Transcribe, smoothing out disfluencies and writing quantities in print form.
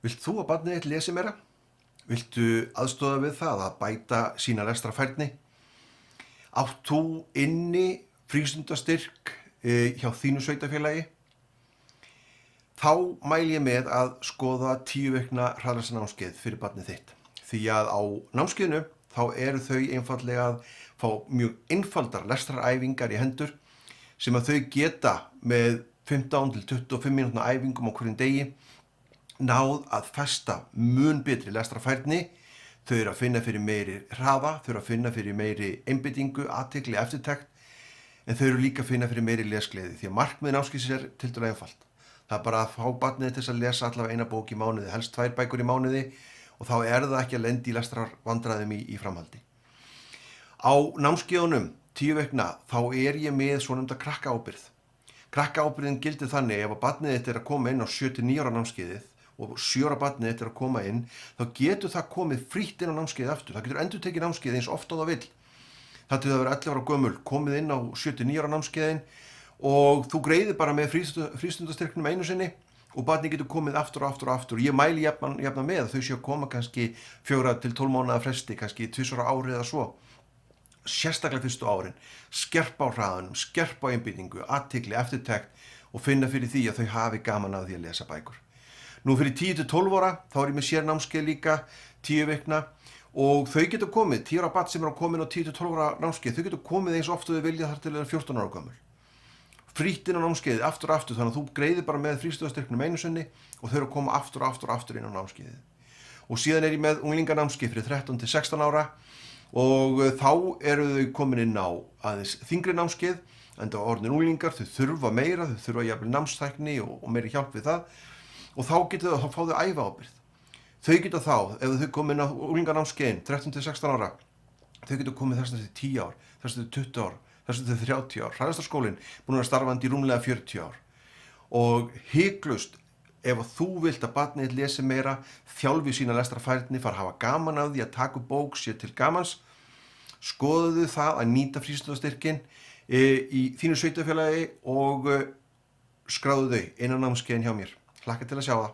Vilt þú að barnið þitt lesi meira? Viltu aðstoða við það að bæta sína lestrarfærni? Átt þú inni frístundastyrk hjá þínu sveitarfélagi? Þá mæli ég með að skoða 10 vikna hraðlestrarnámskeið fyrir barnið þitt. Því að á námskeiðinu þá eru þau einfaldlega að fá mjög einfaldar lestraræfingar í hendur sem að þau geta með 15 til 25 mínútna æfingum á hverjum degi náð að festa mun betri lestrarfærni. Þau eru að finna fyrir meiri hraða, þau eru að finna fyrir meiri einbeitingu, athygli, eftirtekt, en þau eru líka að finna fyrir meiri lesgleði því að markmið námskeiðsins er tiltölulega einfalt. Það er bara að fá barnið til að lesa allavega eina bók í mánuði, helst 2 bækur í mánuði og þá er það ekki að lenda í lestrarvandræðum í framhaldi. Á námskeiðunum 10 vikna þá er ég með svonefnda krakkaábyrgð. Krakkaábyrgðin gildir þannig ef að barnið þitt er að koma inn á 7-9 ára námskeiðið og 7 ára barnið þitt er að koma inn, þá getur það komið frítt inn á námskeiðið aftur. Það getur endurtekið námskeiðið eins oft og það vill. Það til það vera 11 ára gömul, komið inn á 7-9 ára námskeiðin og þú greiðir bara með frístundastyrknum einu sinni og barnið getur komið aftur og aftur og aftur. Ég mæli jafna með að þau séu að koma kannski 4 til 12 mánaða fresti, kannski 2 ára árið eða svo. Sérstaklega fyrstu árin, skerpa á hraðanum, skerpa á einbeitingu, athygli, eftirtekt og finna fyrir því að þau hafi gaman af því að lesa bækur. Nú fyrir 10 til 12 ára þá er ég með sérnámskeið líka 10 vikna og þau getur komið, 10 ára barn sem er að koma inn á 10 til 12 ára námskeið, þau getur komið eins oft og þau vilja þar til þeir 14 ára gömul. Frítt inn á námskeiðið aftur og aftur, þannig að þú greiðir bara með frístundastyrknum einu sinni og þau eru að koma aftur og aftur inn á námskeiðið. Og síðan er ég með unglinganámskeið fyrir 13 til 16 ára og þá eru þau komin inn á aðeins þyngri námskeið, enda orðnir unglingar, þau þurfa meira, þau þurfa jafnvel námstækni og meiri hjálp við það og þá fá þau ævaábyrgð. Þau geta þá, ef þau komin á unglinganámskeiðin 13 til 16 ára, þau geta komið þess til 10 ár, þess til 20 ár, þess til 30 ár. Hraðlestrarskólinn búinn að vera starfandi í rúmlega 40 ár. Og hiklaust, ef þú vilt að barnið þitt lesi meira, þjálfi sína lestrarfærni, fara að hafa gaman af því að taka upp bók sér til gamans, skoðuðu það að nýta frístundastyrkinn í þínu sveitarfélagi og skráðu þau inn á námskeiðin hjá mér. Hlakka til að sjá það.